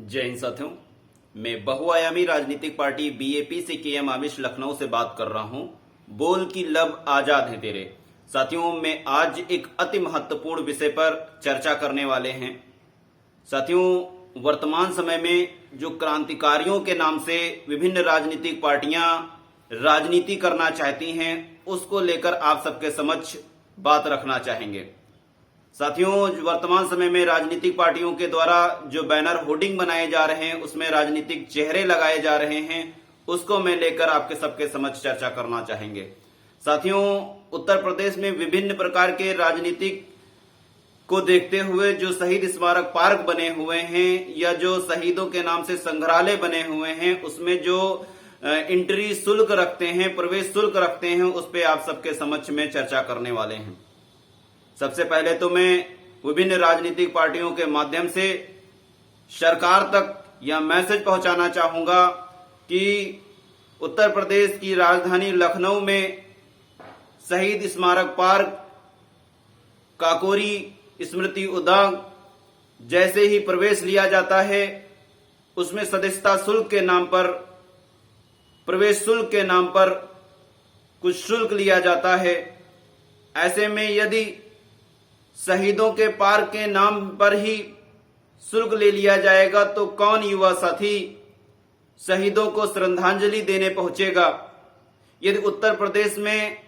जय हिंद साथियों, मैं बहुआयामी राजनीतिक पार्टी बीएपी से केएम आमिश लखनऊ से बात कर रहा हूं। बोल की लब आजाद है तेरे। साथियों, मैं आज एक अति महत्वपूर्ण विषय पर चर्चा करने वाले हैं। साथियों, वर्तमान समय में जो क्रांतिकारियों के नाम से विभिन्न राजनीतिक पार्टियां राजनीति करना चाहती हैं, उसको लेकर आप सबके समक्ष बात रखना चाहेंगे। साथियों, वर्तमान समय में राजनीतिक पार्टियों के द्वारा जो बैनर होर्डिंग बनाए जा रहे हैं, उसमें राजनीतिक चेहरे लगाए जा रहे हैं, उसको मैं लेकर आपके सबके समक्ष चर्चा करना चाहेंगे। साथियों, उत्तर प्रदेश में विभिन्न प्रकार के राजनीतिक को देखते हुए जो शहीद स्मारक पार्क बने हुए हैं या जो शहीदों के नाम से संग्रहालय बने हुए हैं, उसमें जो एंट्री शुल्क रखते हैं, प्रवेश शुल्क रखते हैं, उस पर आप सबके समक्ष में चर्चा करने वाले हैं। सबसे पहले तो मैं विभिन्न राजनीतिक पार्टियों के माध्यम से सरकार तक यह मैसेज पहुंचाना चाहूंगा कि उत्तर प्रदेश की राजधानी लखनऊ में शहीद स्मारक पार्क, काकोरी स्मृति उद्यान जैसे ही प्रवेश लिया जाता है, उसमें सदस्यता शुल्क के नाम पर, प्रवेश शुल्क के नाम पर कुछ शुल्क लिया जाता है। ऐसे में यदि शहीदों के पार्क के नाम पर ही शुल्क ले लिया जाएगा तो कौन युवा साथी शहीदों को श्रद्धांजलि देने पहुंचेगा। यदि उत्तर प्रदेश में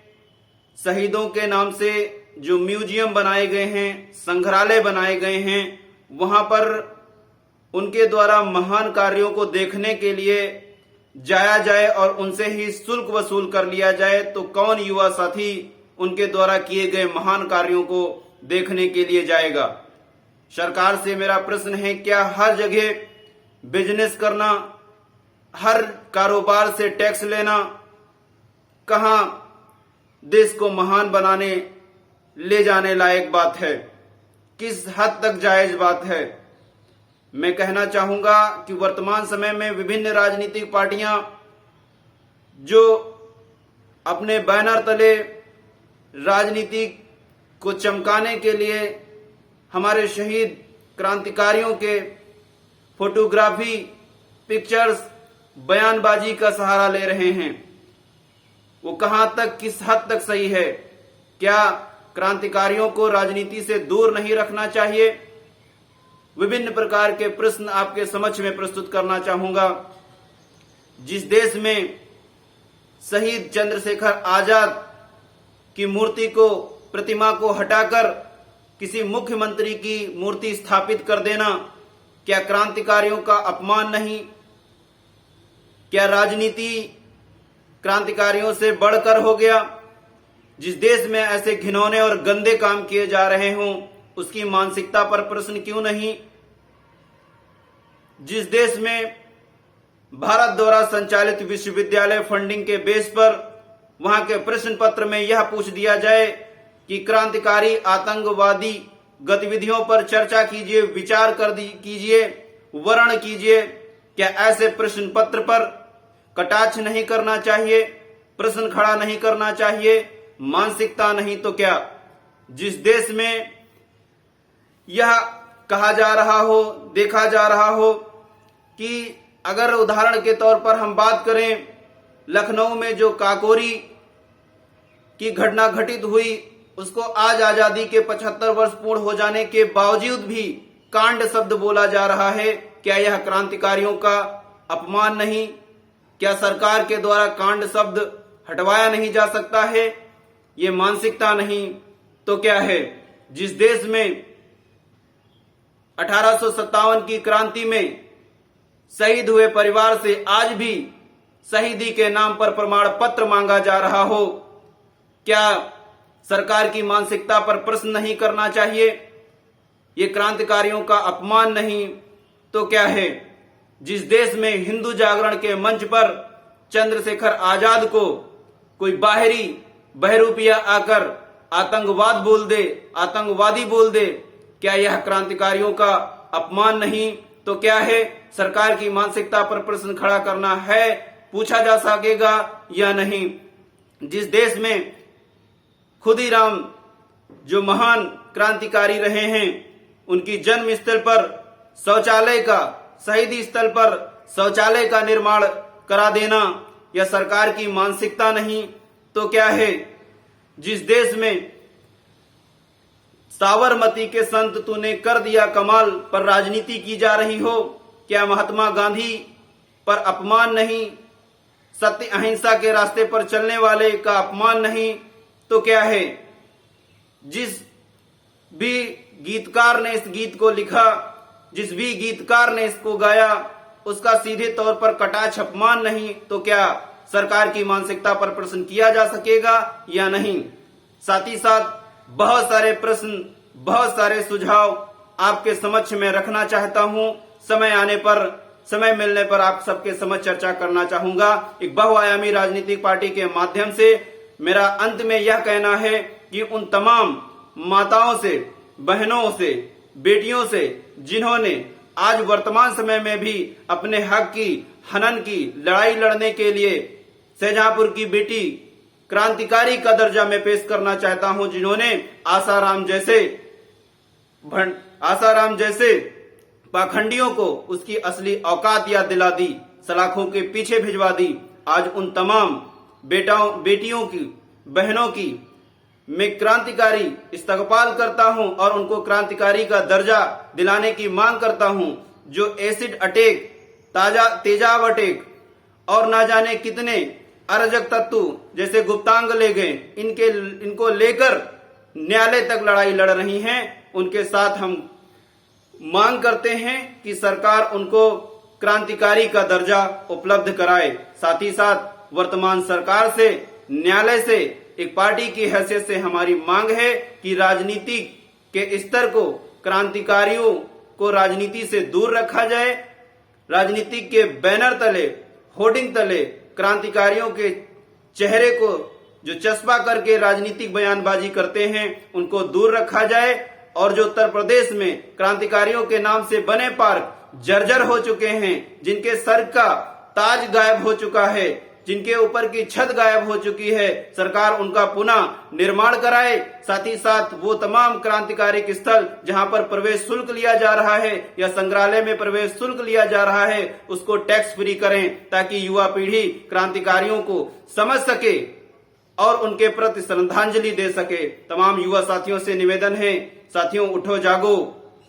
शहीदों के नाम से जो म्यूजियम बनाए गए हैं, संग्रहालय बनाए गए हैं, वहां पर उनके द्वारा महान कार्यों को देखने के लिए जाया जाए और उनसे ही शुल्क वसूल कर लिया जाए, तो कौन युवा साथी उनके द्वारा किए गए महान कार्यों को देखने के लिए जाएगा। सरकार से मेरा प्रश्न है, क्या हर जगह बिजनेस करना, हर कारोबार से टैक्स लेना, कहां देश को महान बनाने ले जाने लायक बात है? किस हद तक जायज बात है? मैं कहना चाहूंगा कि वर्तमान समय में विभिन्न राजनीतिक पार्टियां जो अपने बैनर तले राजनीति को चमकाने के लिए हमारे शहीद क्रांतिकारियों के फोटोग्राफी, पिक्चर्स, बयानबाजी का सहारा ले रहे हैं, वो कहां तक, किस हद तक सही है? क्या क्रांतिकारियों को राजनीति से दूर नहीं रखना चाहिए? विभिन्न प्रकार के प्रश्न आपके समक्ष में प्रस्तुत करना चाहूंगा। जिस देश में शहीद चंद्रशेखर आजाद की मूर्ति को, प्रतिमा को हटाकर किसी मुख्यमंत्री की मूर्ति स्थापित कर देना, क्या क्रांतिकारियों का अपमान नहीं? क्या राजनीति क्रांतिकारियों से बढ़कर हो गया? जिस देश में ऐसे घिनौने और गंदे काम किए जा रहे हों, उसकी मानसिकता पर प्रश्न क्यों नहीं? जिस देश में भारत द्वारा संचालित विश्वविद्यालय फंडिंग के बेस पर वहां के प्रश्न पत्र में यह पूछ दिया जाए कि क्रांतिकारी आतंकवादी गतिविधियों पर चर्चा कीजिए, विचार कीजिए, वर्णन कीजिए, क्या ऐसे प्रश्न पत्र पर कटाक्ष नहीं करना चाहिए? प्रश्न खड़ा नहीं करना चाहिए? मानसिकता नहीं तो क्या? जिस देश में यह कहा जा रहा हो, देखा जा रहा हो कि अगर उदाहरण के तौर पर हम बात करें, लखनऊ में जो काकोरी की घटना घटित हुई, उसको आज आजादी के 75 वर्ष पूर्ण हो जाने के बावजूद भी कांड शब्द बोला जा रहा है। क्या यह क्रांतिकारियों का अपमान नहीं? क्या सरकार के द्वारा कांड शब्द हटवाया नहीं जा सकता है? ये मानसिकता नहीं तो क्या है? जिस देश में 1857 की क्रांति में शहीद हुए परिवार से आज भी शहीदी के नाम पर प्रमाण पत्र मांगा जा रहा हो, क्या सरकार की मानसिकता पर प्रश्न नहीं करना चाहिए? ये क्रांतिकारियों का अपमान नहीं तो क्या है? जिस देश में हिंदू जागरण के मंच पर चंद्रशेखर आजाद को कोई बाहरी बहरूपिया आकर आतंकवाद बोल दे, आतंकवादी बोल दे, क्या यह क्रांतिकारियों का अपमान नहीं तो क्या है? सरकार की मानसिकता पर प्रश्न खड़ा करना है, पूछा जा सकेगा या नहीं? जिस देश में खुदीराम जो महान क्रांतिकारी रहे हैं, उनकी जन्म स्थल पर शौचालय का शहीदी स्थल पर शौचालय का निर्माण करा देना यह सरकार की मानसिकता नहीं तो क्या है? जिस देश में साबरमती के संत तूने कर दिया कमाल पर राजनीति की जा रही हो, क्या महात्मा गांधी पर अपमान नहीं? सत्य अहिंसा के रास्ते पर चलने वाले का अपमान नहीं तो क्या है? जिस भी गीतकार ने इस गीत को लिखा, जिस भी गीतकार ने इसको गाया, उसका सीधे तौर पर कटाक्ष अपमान नहीं तो क्या सरकार की मानसिकता पर प्रश्न किया जा सकेगा या नहीं? साथ ही साथ बहुत सारे प्रश्न, बहुत सारे सुझाव आपके समक्ष में रखना चाहता हूं। समय मिलने पर आप सबके समक्ष चर्चा करना चाहूंगा। एक बहुआयामी राजनीतिक पार्टी के माध्यम से मेरा अंत में यह कहना है कि उन तमाम माताओं से, बहनों से, बेटियों से जिन्होंने आज वर्तमान समय में भी अपने हक की, हनन की लड़ाई लड़ने के लिए शाहजहांपुर की बेटी क्रांतिकारी का दर्जा में पेश करना चाहता हूं, जिन्होंने आसाराम जैसे पाखंडियों को उसकी असली औकात याद दिला दी, सलाखों के पीछे भिजवा दी। आज उन तमाम बेटियों की, बहनों की मैं क्रांतिकारी इस्तकबाल करता हूं और उनको क्रांतिकारी का दर्जा दिलाने की मांग करता हूं। जो एसिड अटैक, तेजाब अटैक और ना जाने कितने अराजक तत्व जैसे गुप्तांग ले गए, इनको लेकर न्यायालय तक लड़ाई लड़ रही हैं, उनके साथ हम मांग करते हैं कि सरकार उनको क्रांतिकारी का दर्जा उपलब्ध कराए। साथ ही साथ वर्तमान सरकार से, न्यायालय से, एक पार्टी की हैसियत से हमारी मांग है कि राजनीति के स्तर को, क्रांतिकारियों को राजनीति से दूर रखा जाए। राजनीति के बैनर तले, होर्डिंग तले क्रांतिकारियों के चेहरे को जो चस्पा करके राजनीतिक बयानबाजी करते हैं उनको दूर रखा जाए। और जो उत्तर प्रदेश में क्रांतिकारियों के नाम से बने पार्क जर्जर हो चुके हैं, जिनके सर का ताज गायब हो चुका है, जिनके ऊपर की छत गायब हो चुकी है, सरकार उनका पुनः निर्माण कराए। साथ ही साथ वो तमाम क्रांतिकारिक स्थल जहां पर प्रवेश शुल्क लिया जा रहा है या संग्रहालय में प्रवेश शुल्क लिया जा रहा है, उसको टैक्स फ्री करें, ताकि युवा पीढ़ी क्रांतिकारियों को समझ सके और उनके प्रति श्रद्धांजलि दे सके। तमाम युवा साथियों से निवेदन है, साथियों उठो जागो,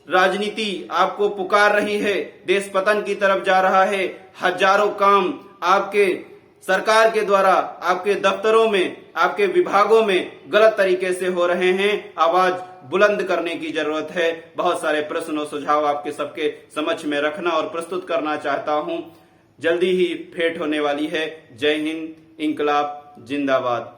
राजनीति आपको पुकार रही है, देश पतन की तरफ जा रहा है। हजारों काम आपके सरकार के द्वारा आपके दफ्तरों में, आपके विभागों में गलत तरीके से हो रहे हैं। आवाज बुलंद करने की जरूरत है। बहुत सारे प्रश्न और सुझाव आपके सबके समक्ष में रखना और प्रस्तुत करना चाहता हूं। जल्दी ही भेंट होने वाली है। जय हिंद, इंकलाब जिंदाबाद।